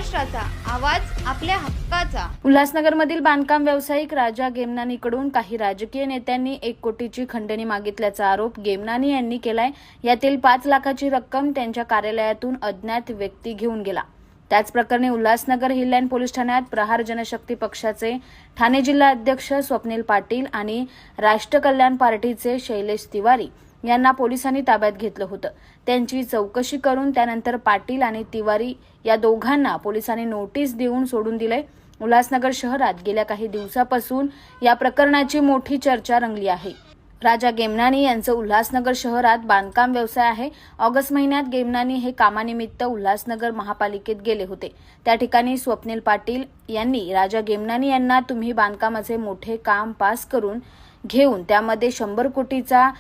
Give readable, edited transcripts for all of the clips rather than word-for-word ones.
महाराष्ट्राचा आवाज आपल्या हक्काचा। उल्हासनगरमधील बांधकाम व्यावसायिक राजा गेमनानीकडून काही राजकीय नेत्यांनी 1 कोटीची खंडणी मागितल्याचा आरोप गेमनानी यांनी केलाय। यातील 5 लाखाची रक्कम त्यांच्या कार्यालयातून अज्ञात व्यक्ती घेऊन गेला। त्याच प्रकरणी उल्हासनगर हिललाईन पोलीस ठाण्यात प्रहार जनशक्ती पक्षाचे ठाणे जिल्हा अध्यक्ष स्वप्नील पाटील आणि राष्ट्र कल्याण पार्टीचे शैलेश तिवारी यांना पोलिसांनी ताब्यात घेतलं होतं। त्यांची चौकशी करून त्यानंतर पाटील आणि तिवारी या दोघांना पोलिसांनी नोटीस देऊन सोडून दिले। उल्हासनगर शहरात गेल्या काही दिवसापासून या प्रकरणाची मोठी चर्चा रंगली आहे। राजा गेमनानी यांचं उल्हासनगर शहरात बांधकाम व्यवसाय आहे। ऑगस्ट महिन्यात गेमनानी हे कामानिमित्त उल्हासनगर महापालिकेत गेले होते। त्या ठिकाणी स्वप्नील पाटील यांनी राजा गेमनानी यांना तुम्ही बांधकामाचे मोठे काम पास करून घेऊन त्यामध्ये 100 कोटीचा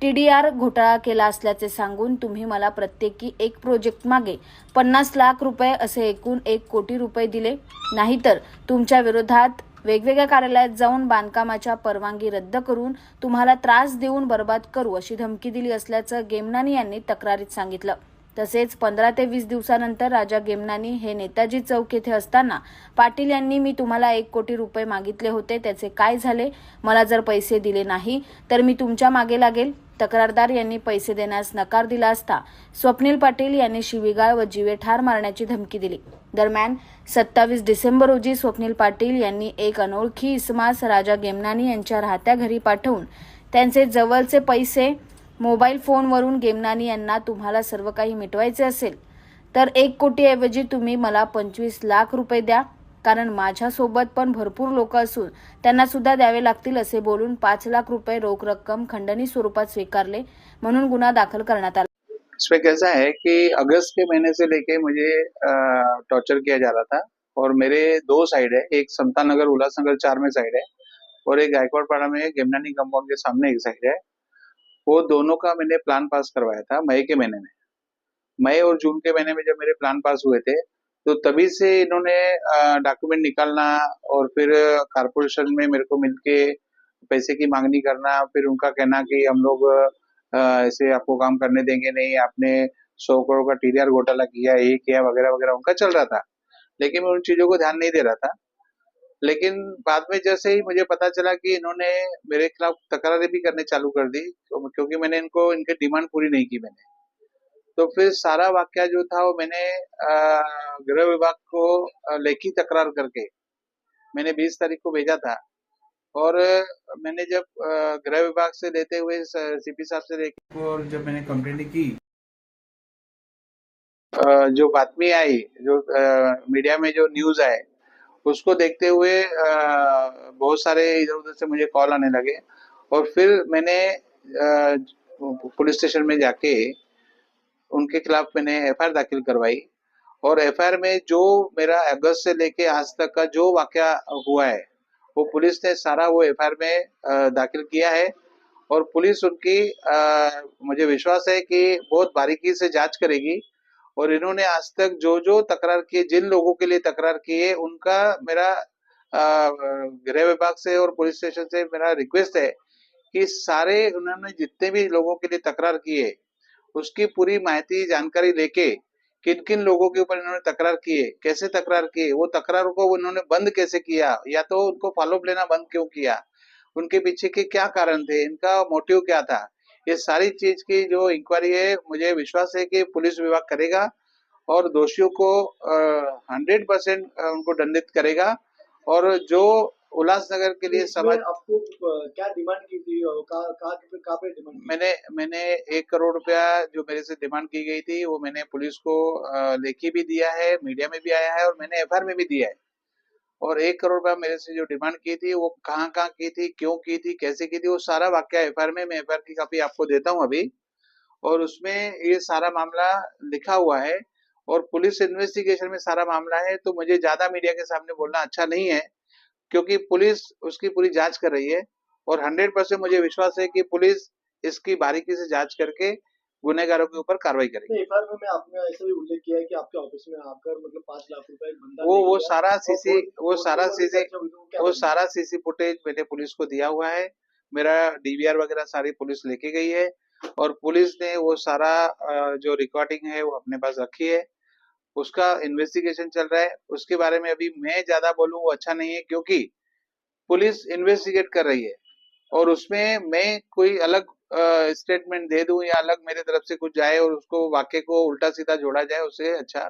TDR घोटाळा केला असल्याचे सांगून तुम्ही मला प्रत्येकी एक प्रोजेक्ट मागे 50 लाख रुपये असे एकूण 1 कोटी रुपये दिले, नाहीतर तुमच्या विरोधात वेगवेगळ्या कार्यालयात जाऊन बांधकामाच्या परवानगी रद्द करून तुम्हाला त्रास देऊन बर्बाद करू अशी धमकी दिली असल्याचं गेमनानी यांनी तक्रारीत सांगितलं। तसेच 15 ते 20 दिवसानंतर राजा गेमनानी हे नेताजी चौक येथे असताना पाटील यांनी मी तुम्हाला 1 कोटी रुपये मागितले होते, त्याचे काय झाले? मला जर पैसे दिले नाही तर मी तुमच्या मागे लागेल। तक्रारदार यांनी पैसे देण्यास नकार दिला असता स्वप्नील पाटील यांनी शिवीगाळ व जीवेठार मारण्याची धमकी दिली। दरम्यान 27 डिसेंबर रोजी स्वप्नील पाटील यांनी एक अनोळखी इसमास राजा गेमनानी यांच्या राहत्या घरी पाठवून त्यांचे जवळचे पैसे मोबाईल फोनवरून गेमनानी यांना तुम्हाला सर्व काही मिटवायचे असेल तर 1 कोटीऐवजी तुम्ही मला 25 लाख रुपये द्या, कारण माझ्यासोबत पण भरपूर लोक असून त्यांना सुद्धा द्यावे लागतील असे बोलून 5 लाख रुपये रोख रक्कम खंडणी स्वरूपात स्वीकारले, म्हणून गुन्हा दाखल करण्यात आला। इसमें कैसा है कि अगस्त के महीने से लेके मुझे टॉर्चर किया जा रहा था और मेरे 2 साइड है, एक समता नगर उल्लासनगर 4 में साइड है और एक गायकवाड़पाड़ा में गेमनानी कंपाउंड के सामने एक साइड है। वो दोनों का मैंने प्लान पास करवाया था मई के महीने में। मई और जून के महीने में जब मेरे प्लान पास हुए थे तो तभी से इन्होंने डॉक्यूमेंट निकालना और फिर कारपोरेशन में मेरे को मिलके पैसे की मांगनी करना, फिर उनका कहना कि हम लोग ऐसे आपको काम करने देंगे नहीं, आपने 100 करोड़ का TDR घोटाला किया, ये किया वगैरह वगैरह उनका चल रहा था, लेकिन मैं उन चीजों को ध्यान नहीं दे रहा था। लेकिन बाद में जैसे ही मुझे पता चला कि इन्होंने मेरे खिलाफ तकरारें भी करने चालू कर दी, तो क्योंकि मैंने इनको इनके डिमांड पूरी नहीं की मैंने, तो फिर सारा वाकया जो था वो मैंने गृह विभाग को लेखी तकरार करके मैंने 20 तारीख को भेजा था। और मैंने जब गृह विभाग से लेते हुए CP साहब से लेके और जब मैंने कंप्लेंट की, जो बातमी आई, जो मीडिया में जो न्यूज आए, उसको देखते हुए बहुत सारे इधर उधर से मुझे कॉल आने लगे और फिर मैंने पुलिस स्टेशन में जाके उनके खिलाफ मैंने FIR दाखिल करवाई और FIR में जो मेरा अगस्त से लेके आज तक का जो वाकया हुआ है वो पुलिस ने सारा वो FIR में दाखिल किया है और पुलिस उनकी मुझे विश्वास है कि बहुत बारीकी से जांच करेगी और इन्होंने आज तक जो जो तकरार किए, जिन लोगों के लिए तकरार किए, उनका मेरा गृह विभाग से और पुलिस स्टेशन से मेरा रिक्वेस्ट है कि सारे उन्होंने जितने भी लोगों के लिए तकरार किए उसकी पूरी माहिती जानकारी लेके किन किन लोगों के ऊपर इन्होंने तकरार किए, कैसे तकरार किए, वो तकरार को उन्होंने बंद कैसे किया, या तो उनको फॉलोअप लेना बंद क्यों किया, उनके पीछे के क्या कारण थे, इनका मोटिव क्या था, ये सारी चीज की जो इंक्वायरी है मुझे विश्वास है कि पुलिस विभाग करेगा और दोषियों को 100% उनको दंडित करेगा। और जो उल्लासनगर के लिए समाज आपको क्या डिमांड की थी और कहाँ पे डिमांड? मैंने 1 करोड़ रुपया जो मेरे से डिमांड की गई थी वो मैंने पुलिस को लेखी भी दिया है, मीडिया में भी आया है और मैंने FIR में भी दिया है। और 1 करोड़ रुपया मेरे से जो डिमांड की थी वो कहाँ की थी, क्यों की थी, कैसे की थी, वो सारा वाकया FIR में, मैं FIR की कॉपी आपको देता हूँ अभी, और उसमें ये सारा मामला लिखा हुआ है और पुलिस इन्वेस्टिगेशन में सारा मामला है। तो मुझे ज्यादा मीडिया के सामने बोलना अच्छा नहीं है क्योंकि पुलिस उसकी पूरी जांच कर रही है और 100% मुझे विश्वास है कि पुलिस इसकी बारीकी से जांच करके गुनहगारों के ऊपर कार्रवाई करेगी। FIR में आपने ऐसा भी उल्लेख किया है कि आपके ऑफिस में आकर मतलब 5 लाख रुपए एक बंदा वो सारा सीसी फुटेज मैंने पुलिस को दिया हुआ है, मेरा DVR वगैरह सारी पुलिस लेके गई है और पुलिस ने वो सारा जो रिकॉर्डिंग है वो अपने पास रखी है उसका इन्वेस्टिगेशन चल रहा है। उसके बारे में अभी मैं ज्यादा बोलूं वो अच्छा नहीं है, क्योंकि पुलिस इन्वेस्टिगेट कर रही है और उसमें मैं कोई अलग स्टेटमेंट दे दूं या अलग मेरे तरफ से कुछ जाए और उसको वाक्य को उल्टा सीधा जोड़ा जाए, उससे अच्छा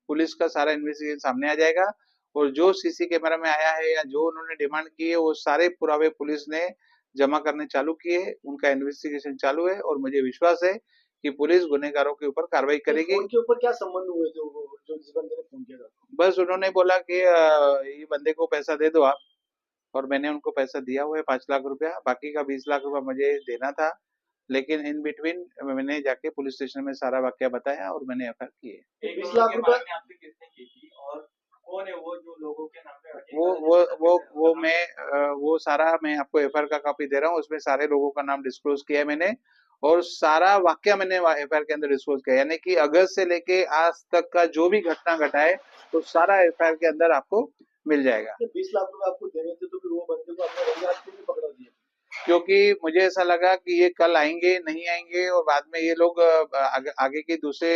पुलिस का सारा इन्वेस्टिगेशन सामने आ जाएगा। और जो सीसी कैमरा में आया है या जो उन्होंने डिमांड की है वो सारे पुरावे पुलिस ने जमा करने चालू किए, उनका इन्वेस्टिगेशन चालू है और मुझे विश्वास है कि पुलिस गुनहगारों के ऊपर कार्रवाई करेगी। फोन के ऊपर क्या संबंध हुए थे जो जिस बंदे ने फोन किया था? बस उन्होंने बोला कि ये बंदे को पैसा दे दो आप, और मैंने उनको पैसा दिया हुआ है 5 लाख रुपया, बाकी का 20 लाख रुपया मुझे देना था। लेकिन इन बिटवीन मैंने जाके पुलिस स्टेशन में सारा वाकया बताया और मैंने एफआईआर की है। 20 लाख रुपए आपसे किसने की थी और कौन है वो जो लोगों के नाम पे वो सारा मैं आपको एफआईआर का कॉपी दे रहा हूँ, उसमें सारे लोगों का नाम डिस्क्लोज किया है मैंने, और सारा वाकया मैंने एफआईआर के अंदर डिस्क्लोज किया, यानी कि अगस्त से लेके आज तक का जो भी घटना घटा है तो सारा एफआईआर के अंदर आपको मिल जाएगा। 20 लाख रुपए आपको देने थे तो फिर वो बंदे को अपने रंगे हाथ क्यों नहीं पकड़ा दिया? क्योंकि मुझे ऐसा लगा कि ये कल आएंगे नहीं आएंगे और बाद में ये लोग आगे के दूसरे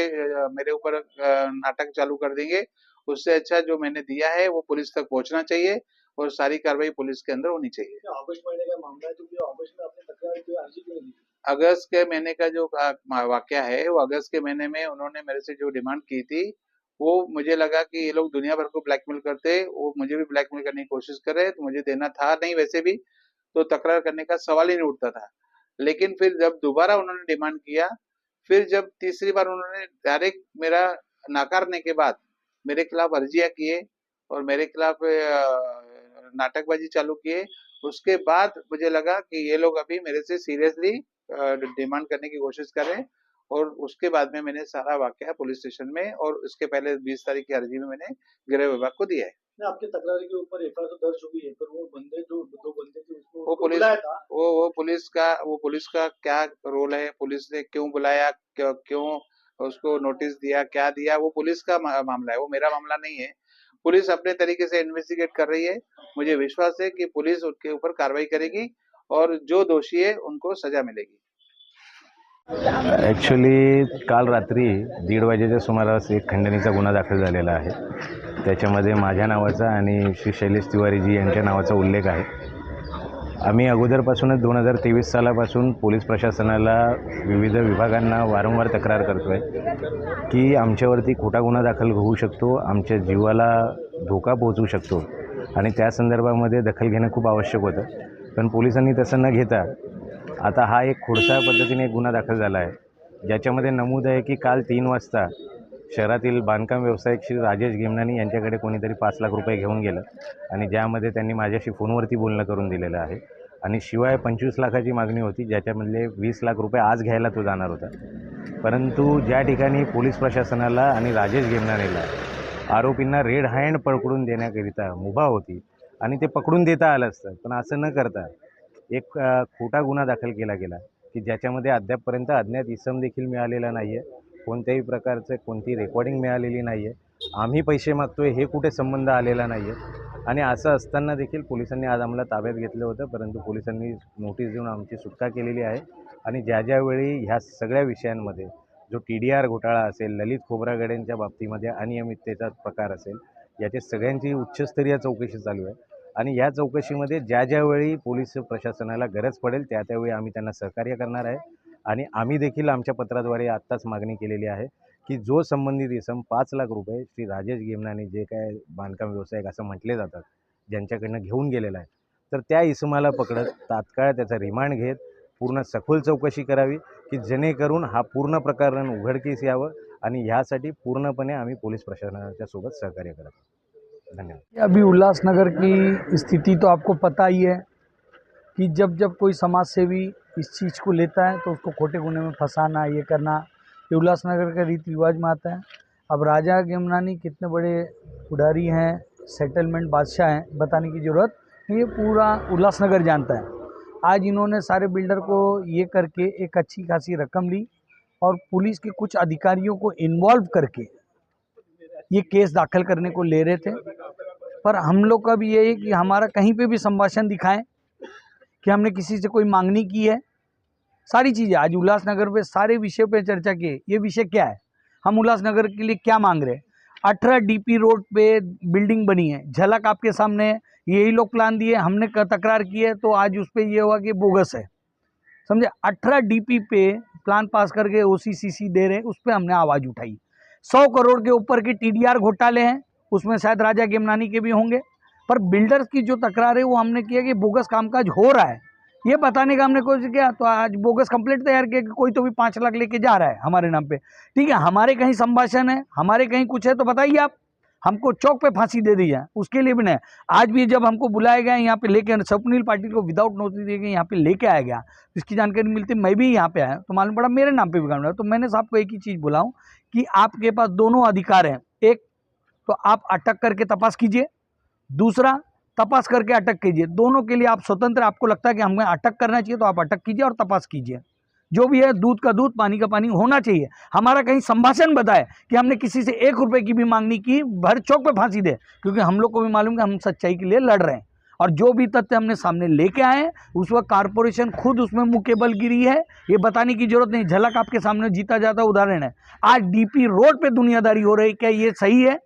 मेरे ऊपर नाटक चालू कर देंगे। उससे अच्छा जो मैंने दिया है वो पुलिस तक पहुंचना चाहिए और सारी कार्रवाई पुलिस के अंदर होनी चाहिए। अगस्त महीने का मामला है तो फिर अगस्त में आपने तकरार की अर्जी क्यों दी? अगस्त के महीने का जो वाकया है वो अगस्त के महीने में उन्होंने मेरे से जो डिमांड की थी, वो मुझे लगा कि ये लोग दुनिया भर को ब्लैकमेल करते, वो मुझे भी ब्लैकमेल करने की कोशिश कर रहे, तो मुझे देना था नहीं वैसे भी, तो तकरार करने का सवाल ही नहीं उठता था। लेकिन फिर जब दोबारा उन्होंने डिमांड किया, फिर जब तीसरी बार उन्होंने डायरेक्ट मेरा नाकारने के बाद मेरे खिलाफ अर्जियां किए और मेरे खिलाफ नाटकबाजी चालू किए, उसके बाद मुझे लगा कि ये लोग अभी मेरे से सीरियसली डिमांड करने की कोशिश कर रहे हैं, और उसके बाद में मैंने सारा वाकया पुलिस स्टेशन में और उसके पहले 20 तारीख की अर्जी में मैंने गृह विभाग को दिया है। नहीं, आपके तकरार के ऊपर एफआईआर तो दर्ज हो गई है, पर वो बंदे जो दो बंदे थे उसको वो पुलिस बुलाया था। वो पुलिस का क्या रोल है, पुलिस ने क्यों बुलाया, क्यों उसको नोटिस दिया, क्या दिया, वो पुलिस का मामला है, वो मेरा मामला नहीं है। पुलिस अपने तरीके से इन्वेस्टिगेट कर रही है, मुझे विश्वास है कि पुलिस उनके ऊपर कार्रवाई करेगी और जो दोषी है उनको सजा मिलेगी। ॲक्च्युली काल रात्री 1:30 वाजेच्या सुमारास एक खंडणीचा गुन्हा दाखल झालेला आहे. त्याच्यामध्ये माझ्या नावाचा आणि श्री शैलेश तिवारीजी यांच्या नावाचा उल्लेख आहे. आम्ही अगोदरपासूनच 2023 सालापासून पोलीस प्रशासनाला विविध विभागांना वारंवार तक्रार करतो आहे की आमच्यावरती खोटा गुन्हा दाखल होऊ शकतो, आमच्या जीवाला धोका पोहोचू शकतो आणि त्या संदर्भामध्ये दखल घेणं खूप आवश्यक होतं. पण पोलिसांनी तसं न घेता आता हा एक खोडसाळ पद्धतीने एक गुन्हा दाखल झाला आहे, ज्याच्यामध्ये नमूद आहे की काल 3 वाजता शहरातील बांधकाम व्यावसायिक श्री राजेश गेमनानी यांच्याकडे कोणीतरी 5 लाख रुपये घेऊन गेलं आणि ज्यामध्ये त्यांनी माझ्याशी फोनवरती बोलणं करून दिलेलं आहे आणि शिवाय 25 लाखाची मागणी होती, ज्याच्यामधले 20 लाख रुपये आज घ्यायला तो जाणार होता. परंतु ज्या ठिकाणी पोलीस प्रशासनाला आणि राजेश गेमनानीला आरोपींना रेड हँड पकडून देण्याकरिता मुभा होती आणि ते पकडून देता आलं असतं, पण असं न करता एक खोटा गुन्हा दाखल केला गेला की ज्याच्यामध्ये अद्यापपर्यंत अज्ञात इसम देखील मिळालेला नाही आहे, कोणत्याही प्रकारचं कोणती रेकॉर्डिंग मिळालेली नाही आहे, आम्ही पैसे मागतोय हे कुठे संबंध आलेला नाही आहे. आणि असं असताना देखील पोलिसांनी आज आम्हाला ताब्यात घेतलं होतं, परंतु पोलिसांनी नोटीस देऊन आमची सुटका केलेली आहे. आणि ज्यावेळी ह्या सगळ्या विषयांमध्ये जो TDR घोटाळा असेल, ललित खोब्रागडेंच्या बाबतीमध्ये अनियमिततेचा प्रकार असेल, याची सगळ्यांची उच्चस्तरीय चौकशी चालू आहे आणि या चौकशीमध्ये ज्यावेळी पोलीस प्रशासनाला गरज पडेल त्यावेळी आम्ही त्यांना सहकार्य करणार आहे. आणि आम्ही देखील आमच्या पत्राद्वारे आत्ताच मागणी केलेली आहे की जो संबंधित इसम 5 लाख रुपये श्री राजेश गेमनानी जे काय बांधकाम व्यावसायिक असं म्हटले जातात ज्यांच्याकडनं घेऊन गेलेला आहे, तर त्या इसमाला पकडत तात्काळ त्याचा रिमांड घेत पूर्ण सखोल चौकशी करावी की जेणेकरून हा पूर्ण प्रकरण उघडकीस यावं आणि ह्यासाठी पूर्णपणे आम्ही पोलीस प्रशासनाच्या सोबत सहकार्य करत आहोत. धन्यवाद. अभी उल्लासनगर की स्थिति तो आपको पता ही है कि जब कोई समाज सेवी इस चीज़ को लेता है तो उसको खोटे गुने में फंसाना, ये करना, ये उल्लासनगर का रीति रिवाज में आता है. अब राजा गेमनानी कितने बड़े पुजारी हैं, सेटलमेंट बादशाह हैं, बताने की ज़रूरत ये पूरा उल्लासनगर जानता है. आज इन्होंने सारे बिल्डर को ये करके एक अच्छी खासी रकम ली और पुलिस के कुछ अधिकारियों को इन्वॉल्व करके ये केस दाखिल करने को ले रहे थे. पर हम लोग का भी ये है कि हमारा कहीं पे भी संभाषण दिखाएं कि हमने किसी से कोई मांगनी की है. सारी चीज़ें आज उल्लासनगर पे सारे विषय पे चर्चा की. ये विषय क्या है, हम उल्लासनगर के लिए क्या मांग रहे हैं. 18 DP रोड पे बिल्डिंग बनी है, झलक आपके सामने है। यही लोग प्लान दिए, हमने तकरार की है तो आज उस पर ये हुआ कि बोगस है, समझे। 18 DP पे प्लान पास करके OCCC दे रहे, उस पर हमने आवाज़ उठाई। 100 करोड़ के ऊपर के TDR घोटाले हैं, उसमें शायद राजा गेमनानी के भी होंगे, पर बिल्डर्स की जो तकरार है वो हमने किया कि बोगस कामकाज हो रहा है, ये बताने का हमने कोशिश किया। तो आज बोगस कंप्लेंट तैयार किया कि कोई तो भी 5 लाख लेके जा रहा है हमारे नाम पे। ठीक है, हमारे कहीं संभाषण है, हमारे कहीं कुछ है तो बताइए आप, हमको चौक पे फांसी दे दी है, उसके लिए भी नहीं। आज भी जब हमको बुलाया गया यहाँ पे लेके, स्वप्निल पाटिल को विदाउट नोटिस दिए गए यहाँ पे लेके आया गया, इसकी जानकारी मिलती, मैं भी यहाँ पे आया तो मालूम पड़ा मेरे नाम पे भी काम रहा। तो मैंने साहब को एक ही चीज़ बोला हूँ कि आपके पास दोनों अधिकार हैं, एक तो आप अटक करके तपास कीजिए, दूसरा तपास करके अटक कीजिए, दोनों के लिए आप स्वतंत्र। आपको लगता है कि हमें अटक करना चाहिए तो आप अटक कीजिए और तपास कीजिए, जो भी है दूध का दूध पानी का पानी होना चाहिए। हमारा कहीं संभाषण बताए कि हमने किसी से 1 रुपए की भी मांग नहीं की, भर चौक पे फांसी दे, क्योंकि हम लोग को भी मालूम है हम सच्चाई के लिए लड़ रहे हैं। और जो भी तथ्य हमने सामने लेके आए उस वक्त कारपोरेशन खुद उसमें मुकेबल गिरी है, ये बताने की जरूरत नहीं, झलक आपके सामने जीता जाता उदाहरण है। आज DP रोड पे दुनियादारी हो रही, क्या ये सही है?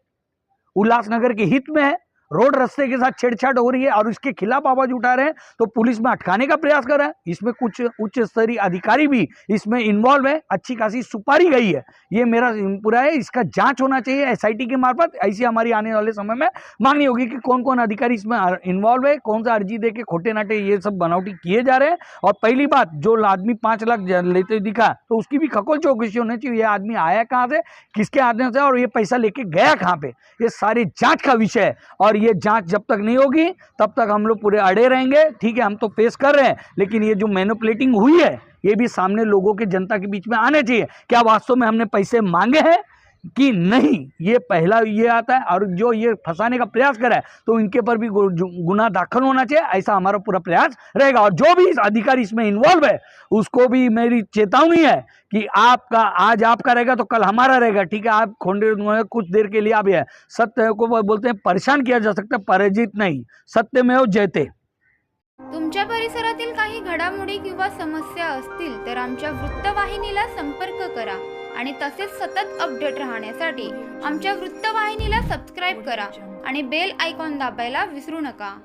उल्लासनगर के हित में है, रोड रास्ते के साथ छेड़छाड़ हो रही है और इसके खिलाफ आवाज उठा रहे हैं तो पुलिस में अटकाने का प्रयास कर रहा है। इसमें कुछ उच्च स्तरीय अधिकारी भी इसमें इन्वॉल्व है, अच्छी खासी सुपारी गई है, ये मेरा पूरा है। इसका जांच होना चाहिए SIT के मार्फत। ऐसी हमारी आने वाले समय में मांगनी होगी कि कौन कौन अधिकारी इसमें इन्वॉल्व है, कौन सा अर्जी दे के खोटे नाटे ये सब बनावटी किए जा रहे हैं। और पहली बात, जो आदमी 5 लाख लेते दिखा तो उसकी भी खगोल चौकसी होनी चाहिए, ये आदमी आया कहाँ से, किसके आदमी से, और ये पैसा लेके गया कहाँ पे, ये सारे जांच का विषय है। और ये जांच जब तक नहीं होगी तब तक हम लोग पूरे अड़े रहेंगे। ठीक है, हम तो फेस कर रहे हैं, लेकिन ये जो मैनिपुलेटिंग हुई है ये भी सामने लोगों के, जनता के बीच में आने चाहिए। क्या वास्तव में हमने पैसे मांगे हैं कि नहीं, ये पहला ये आता है। और जो ये फंसाने का प्रयास कर रहा है तो इनके पर भी गुना दाखिल होना चाहिए, ऐसा हमारा पूरा प्रयास रहेगा। और जो भी इस अधिकारी इसमें इन्वॉल्व है उसको भी मेरी चेतावनी है कि आपका आज आपका रहेगा तो कल हमारा रहेगा। ठीक है, आप खोंडे कुछ देर के लिए आप ये सत्य को बोलते हैं परेशान किया जा सकता है, पराजित नहीं, सत्यमेव जयते। तुमच्या परिसरातील काही घडामोडी किंवा समस्या असतील तर आमच्या वृत्तवाहिनीला संपर्क करा आणि तसेच सतत अपडेट राहण्यासाठी आमच्या वृत्तवाहिनीला सबस्क्राईब करा आणि बेल आयकॉन दाबायला विसरू नका।